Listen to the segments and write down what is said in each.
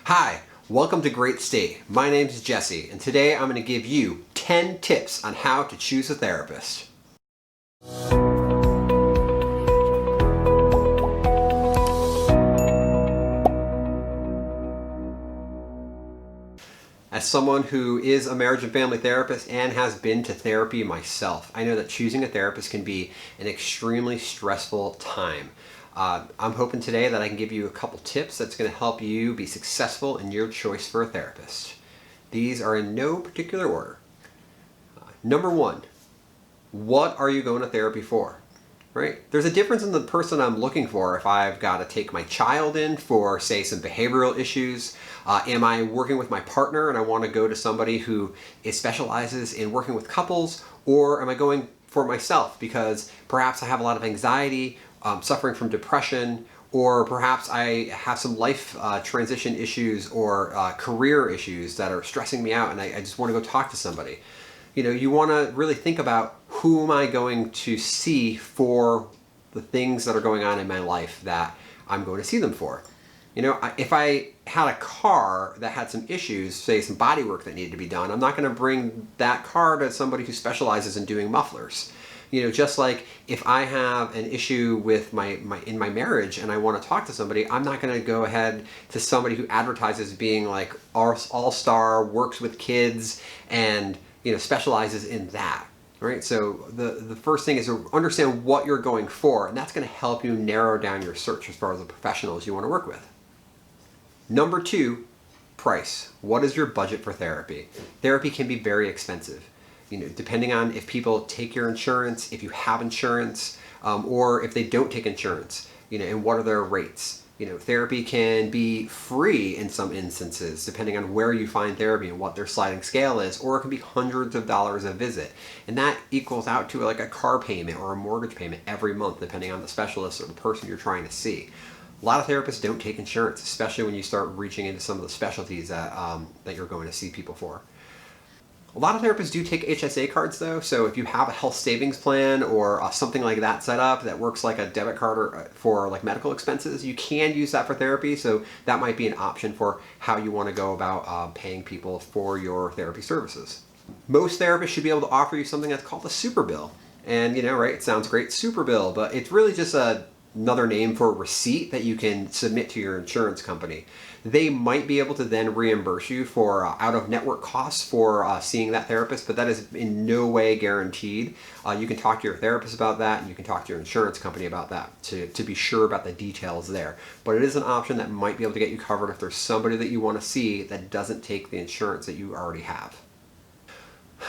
Hi, welcome to Great State. My name is Jesse, and today I'm going to give you 10 tips on how to choose a therapist. As someone who is a marriage and family therapist and has been to therapy myself, I know that choosing a therapist can be an extremely stressful time. I'm hoping today that I can give you a couple tips that's going to help you be successful in your choice for a therapist. These are in no particular order. Number one, what are you going to therapy for? Right? There's a difference in the person I'm looking for. If I've got to take my child in for, say, some behavioral issues, am I working with my partner and I want to go to somebody who specializes in working with couples, or am I going for myself because perhaps I have a lot of anxiety, suffering from depression, or perhaps I have some life transition issues or career issues that are stressing me out and I just want to go talk to somebody. You want to really think about who am I going to see for the things that are going on in my life that I'm going to see them for. If I had a car that had some issues, say some body work that needed to be done, I'm not going to bring that car to somebody who specializes in doing mufflers. Just like if I have an issue with my marriage and I want to talk to somebody, I'm not going to go ahead to somebody who advertises being like all-star, works with kids, and specializes in that. Right? So the first thing is to understand what you're going for, and that's going to help you narrow down your search as far as the professionals you want to work with. Number two, price. What is your budget for therapy? Therapy can be very expensive. Depending on if people take your insurance, if you have insurance, or if they don't take insurance, and what are their rates. Therapy can be free in some instances, depending on where you find therapy and what their sliding scale is, or it can be hundreds of dollars a visit. And that equals out to like a car payment or a mortgage payment every month, depending on the specialist or the person you're trying to see. A lot of therapists don't take insurance, especially when you start reaching into some of the specialties that you're going to see people for. A lot of therapists do take HSA cards though, so if you have a health savings plan or something like that set up that works like a debit card or for like medical expenses, you can use that for therapy, so that might be an option for how you want to go about paying people for your therapy services. Most therapists should be able to offer you something that's called a super bill. And right, it sounds great, super bill, but it's really just another name for a receipt that you can submit to your insurance company. They might be able to then reimburse you for out-of-network costs for seeing that therapist, but that is in no way guaranteed. You can talk to your therapist about that, and you can talk to your insurance company about that to be sure about the details there. But it is an option that might be able to get you covered if there's somebody that you want to see that doesn't take the insurance that you already have.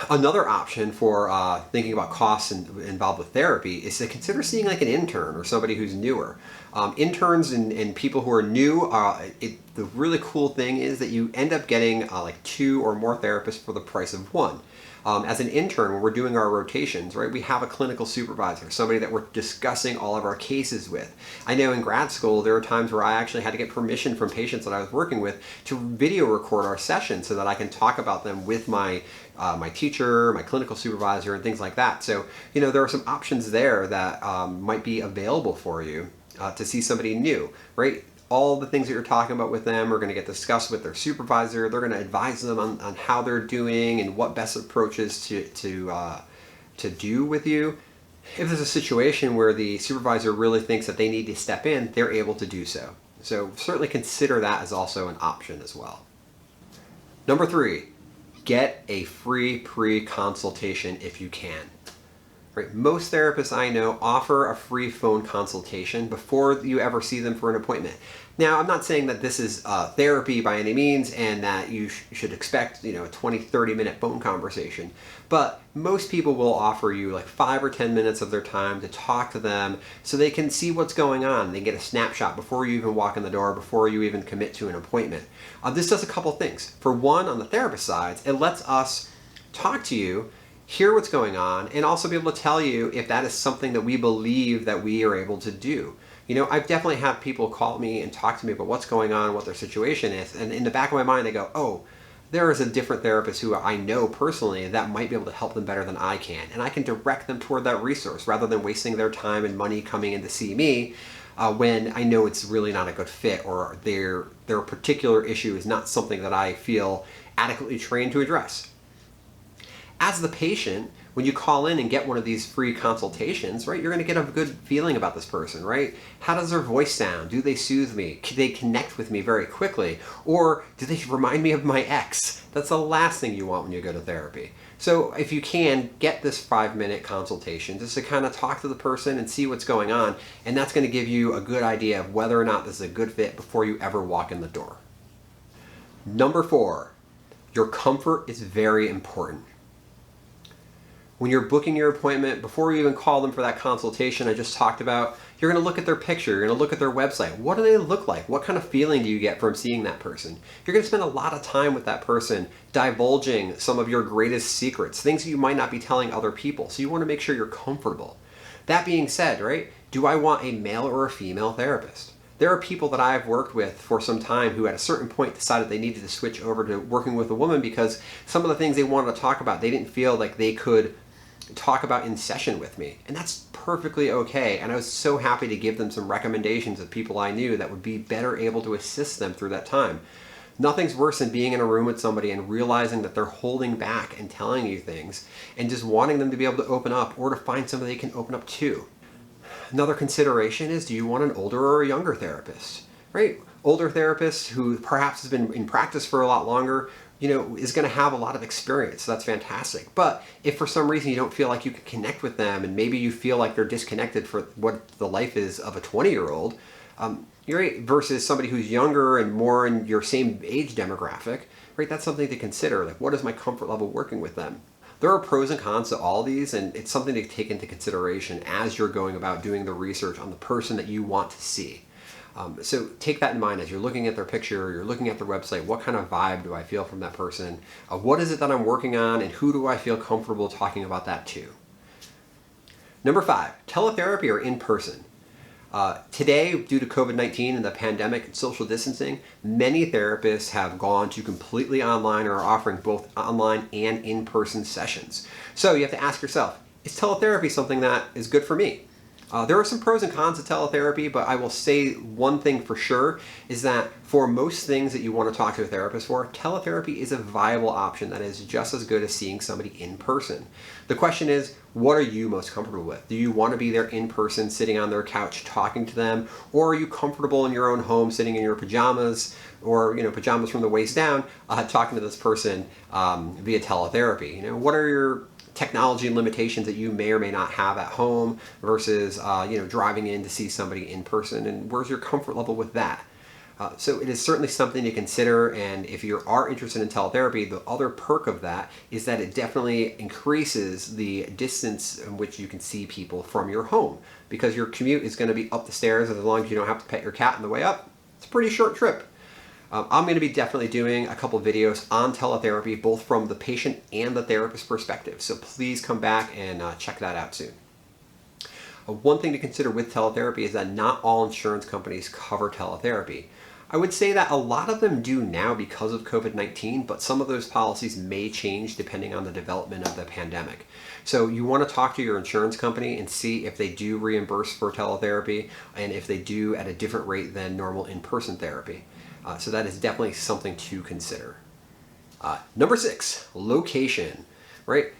Another option for thinking about costs involved with therapy is to consider seeing like an intern or somebody who's newer. Interns and people who are new, the really cool thing is that you end up getting like 2 or more therapists for the price of 1. As an intern, when we're doing our rotations, right, we have a clinical supervisor, somebody that we're discussing all of our cases with. I know in grad school, there were times where I actually had to get permission from patients that I was working with to video record our sessions so that I can talk about them with my teacher, my clinical supervisor, and things like that. So, there are some options there that might be available for you to see somebody new, right? All the things that you're talking about with them are going to get discussed with their supervisor. They're going to advise them on how they're doing and what best approaches to do with you. If there's a situation where the supervisor really thinks that they need to step in, they're able to do so. So certainly consider that as also an option as well. Number 3, get a free pre-consultation if you can. Right? Most therapists I know offer a free phone consultation before you ever see them for an appointment. Now, I'm not saying that this is therapy by any means and that you should expect, a 20, 30-minute phone conversation. But most people will offer you like 5 or 10 minutes of their time to talk to them so they can see what's going on. They get a snapshot before you even walk in the door, before you even commit to an appointment. This does a couple things. For one, on the therapist side, it lets us talk to you, hear what's going on, and also be able to tell you if that is something that we believe that we are able to do. I've definitely had people call me and talk to me about what's going on, what their situation is, and in the back of my mind I go, oh, there is a different therapist who I know personally that might be able to help them better than I can, and I can direct them toward that resource rather than wasting their time and money coming in to see me. when I know it's really not a good fit, or their particular issue is not something that I feel adequately trained to address. As the patient, when you call in and get one of these free consultations, right, you're going to get a good feeling about this person, right? How does their voice sound? Do they soothe me? Can they connect with me very quickly? Or do they remind me of my ex? That's the last thing you want when you go to therapy. So if you can, get this 5-minute consultation just to kind of talk to the person and see what's going on. And that's going to give you a good idea of whether or not this is a good fit before you ever walk in the door. Number 4, your comfort is very important. When you're booking your appointment, before you even call them for that consultation I just talked about, you're going to look at their picture, you're going to look at their website. What do they look like? What kind of feeling do you get from seeing that person? You're going to spend a lot of time with that person, divulging some of your greatest secrets, things you might not be telling other people. So you want to make sure you're comfortable. That being said, right, do I want a male or a female therapist? There are people that I've worked with for some time who at a certain point decided they needed to switch over to working with a woman because some of the things they wanted to talk about, they didn't feel like they could talk about in session with me. And that's perfectly okay. And I was so happy to give them some recommendations of people I knew that would be better able to assist them through that time. Nothing's worse than being in a room with somebody and realizing that they're holding back and telling you things and just wanting them to be able to open up or to find somebody they can open up to. Another consideration is, do you want an older or a younger therapist, right? Older therapist who perhaps has been in practice for a lot longer, is going to have a lot of experience. So that's fantastic. But if for some reason you don't feel like you can connect with them, and maybe you feel like they're disconnected for what the life is of a 20-year-old, you're right, versus somebody who's younger and more in your same age demographic, right? That's something to consider. Like, what is my comfort level working with them? There are pros and cons to all these, and it's something to take into consideration as you're going about doing the research on the person that you want to see. So take that in mind as you're looking at their picture, you're looking at their website. What kind of vibe do I feel from that person? What is it that I'm working on, and who do I feel comfortable talking about that to? Number 5, teletherapy or in person. Today, due to COVID-19 and the pandemic and social distancing, many therapists have gone to completely online or are offering both online and in-person sessions. So you have to ask yourself, is teletherapy something that is good for me? There are some pros and cons to teletherapy, but I will say one thing for sure is that for most things that you want to talk to a therapist for, teletherapy is a viable option that is just as good as seeing somebody in person. The question is, what are you most comfortable with? Do you want to be there in person, sitting on their couch, talking to them? Or are you comfortable in your own home, sitting in your pajamas, or pajamas from the waist down, talking to this person via teletherapy? What are your technology limitations that you may or may not have at home versus driving in to see somebody in person, and where's your comfort level with that? So it is certainly something to consider, and if you are interested in teletherapy, the other perk of that is that it definitely increases the distance in which you can see people from your home, because your commute is going to be up the stairs, and as long as you don't have to pet your cat on the way up, it's a pretty short trip. I'm going to be definitely doing a couple videos on teletherapy, both from the patient and the therapist perspective. So please come back and check that out soon. One thing to consider with teletherapy is that not all insurance companies cover teletherapy. I would say that a lot of them do now because of COVID-19, but some of those policies may change depending on the development of the pandemic. So you want to talk to your insurance company and see if they do reimburse for teletherapy, and if they do at a different rate than normal in-person therapy. So that is definitely something to consider. Number 6, location, right?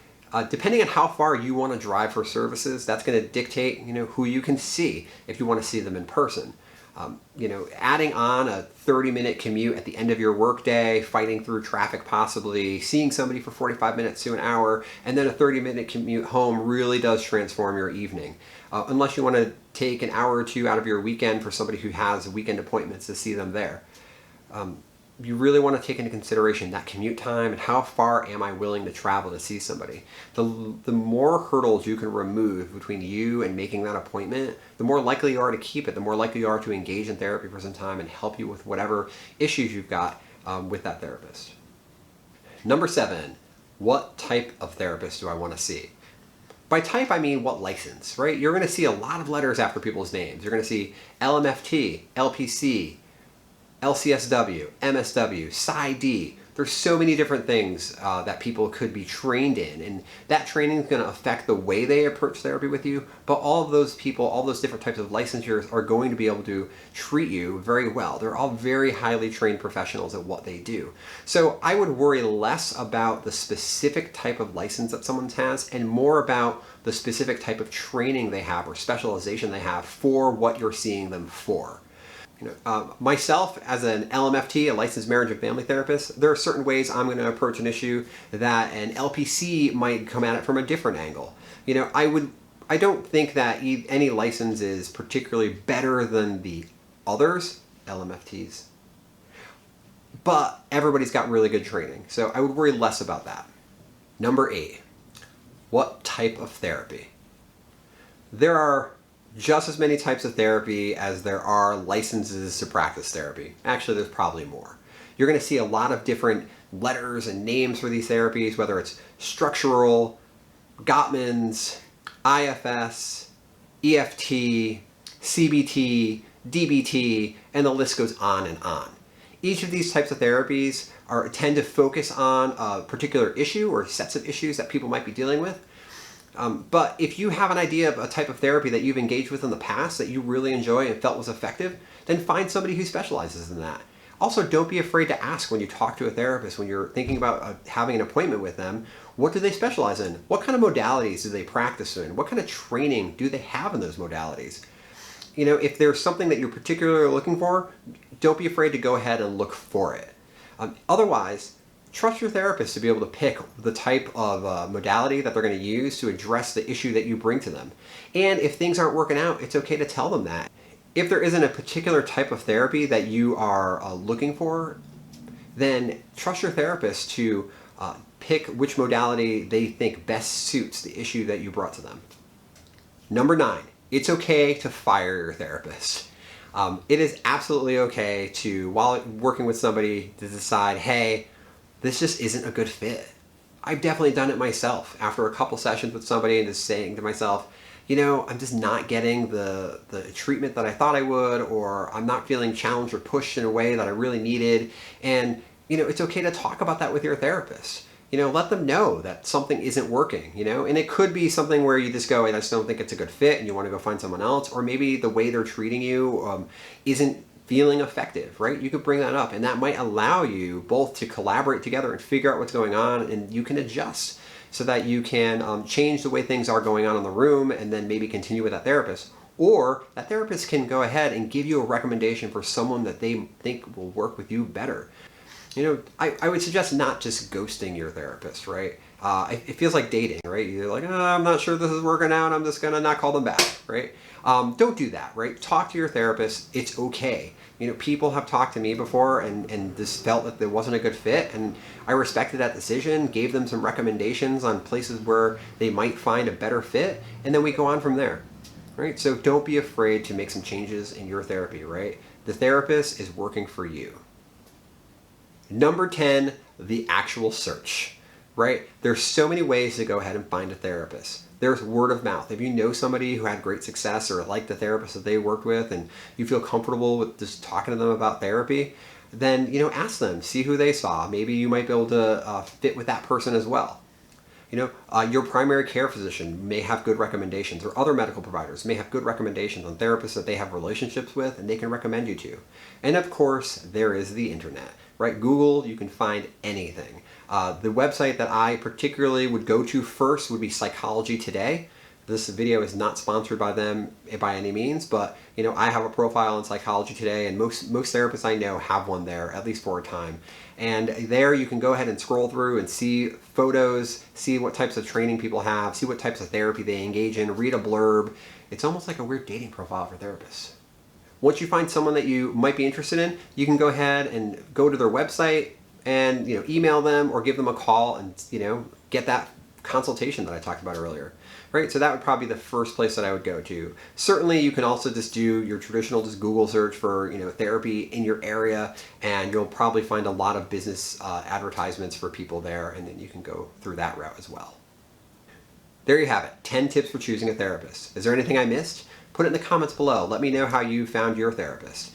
Depending on how far you want to drive for services, that's going to dictate, who you can see if you want to see them in person. Adding on a 30-minute commute at the end of your workday, fighting through traffic possibly, seeing somebody for 45 minutes to an hour, and then a 30-minute commute home really does transform your evening. Unless you want to take an hour or two out of your weekend for somebody who has weekend appointments to see them there. You really want to take into consideration that commute time and how far am I willing to travel to see somebody. The more hurdles you can remove between you and making that appointment, the more likely you are to keep it, the more likely you are to engage in therapy for some time and help you with whatever issues you've got with that therapist. Number 7, what type of therapist do I want to see? By type, I mean what license, right? You're going to see a lot of letters after people's names. You're going to see LMFT, LPC, LCSW, MSW, PsyD. There's so many different things that people could be trained in, and that training is going to affect the way they approach therapy with you. But all of those people, all those different types of licensures are going to be able to treat you very well. They're all very highly trained professionals at what they do. So I would worry less about the specific type of license that someone has and more about the specific type of training they have or specialization they have for what you're seeing them for. Myself as an LMFT, a licensed marriage and family therapist, there are certain ways I'm going to approach an issue that an LPC might come at it from a different angle. I don't think that any license is particularly better than the others, LMFTs, but everybody's got really good training, so I would worry less about that. Number 8, what type of therapy? There are just as many types of therapy as there are licenses to practice therapy. Actually, there's probably more. You're going to see a lot of different letters and names for these therapies, whether it's structural, Gottman's, IFS, EFT, CBT, DBT, and the list goes on and on. Each of these types of therapies tend to focus on a particular issue or sets of issues that people might be dealing with. But if you have an idea of a type of therapy that you've engaged with in the past that you really enjoy and felt was effective, then find somebody who specializes in that. Also, don't be afraid to ask when you talk to a therapist, when you're thinking about having an appointment with them, what do they specialize in? What kind of modalities do they practice in? What kind of training do they have in those modalities? If there's something that you're particularly looking for, don't be afraid to go ahead and look for it. Otherwise, trust your therapist to be able to pick the type of modality that they're going to use to address the issue that you bring to them. And if things aren't working out, it's okay to tell them that. If there isn't a particular type of therapy that you are looking for, then trust your therapist to pick which modality they think best suits the issue that you brought to them. Number 9, it's okay to fire your therapist. It is absolutely okay to, while working with somebody, to decide, hey, this just isn't a good fit. I've definitely done it myself after a couple sessions with somebody and just saying to myself, I'm just not getting the treatment that I thought I would, or I'm not feeling challenged or pushed in a way that I really needed. And, it's okay to talk about that with your therapist. Let them know that something isn't working, and it could be something where you just go, I just don't think it's a good fit and you want to go find someone else, or maybe the way they're treating you isn't feeling effective, right? You could bring that up, and that might allow you both to collaborate together and figure out what's going on, and you can adjust so that you can change the way things are going on in the room and then maybe continue with that therapist. Or that therapist can go ahead and give you a recommendation for someone that they think will work with you better. I would suggest not just ghosting your therapist, right? It feels like dating, right? You're like, I'm not sure this is working out. I'm just going to not call them back, right? Don't do that, right? Talk to your therapist. It's okay. People have talked to me before and just felt that there wasn't a good fit, and I respected that decision, gave them some recommendations on places where they might find a better fit, and then we go on from there, right? So don't be afraid to make some changes in your therapy, right? The therapist is working for you. Number 10, the actual search, right? There's so many ways to go ahead and find a therapist. There's word of mouth. If you know somebody who had great success or like the therapist that they worked with and you feel comfortable with just talking to them about therapy, then, ask them, see who they saw. Maybe you might be able to fit with that person as well. Your primary care physician may have good recommendations, or other medical providers may have good recommendations on therapists that they have relationships with and they can recommend you to. And of course, there is the internet, right? Google, you can find anything. The website that I particularly would go to first would be Psychology Today. This video is not sponsored by them by any means, but I have a profile in Psychology Today, and most therapists I know have one there, at least for a time. And there you can go ahead and scroll through and see photos, see what types of training people have, see what types of therapy they engage in, read a blurb. It's almost like a weird dating profile for therapists. Once you find someone that you might be interested in, you can go ahead and go to their website and email them or give them a call and get that consultation that I talked about earlier. Right? So that would probably be the first place that I would go to. Certainly you can also just do your traditional just Google search for therapy in your area, and you'll probably find a lot of business advertisements for people there, and then you can go through that route as well. There you have it, 10 tips for choosing a therapist. Is there anything I missed? Put it in the comments below. Let me know how you found your therapist.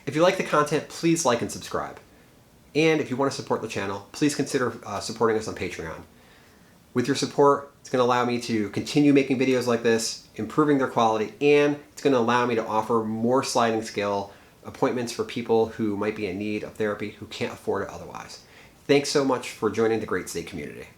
If you like the content, please like and subscribe. And if you want to support the channel, please consider supporting us on Patreon. With your support, it's going to allow me to continue making videos like this, improving their quality, and it's going to allow me to offer more sliding scale appointments for people who might be in need of therapy who can't afford it otherwise. Thanks so much for joining the Great State community.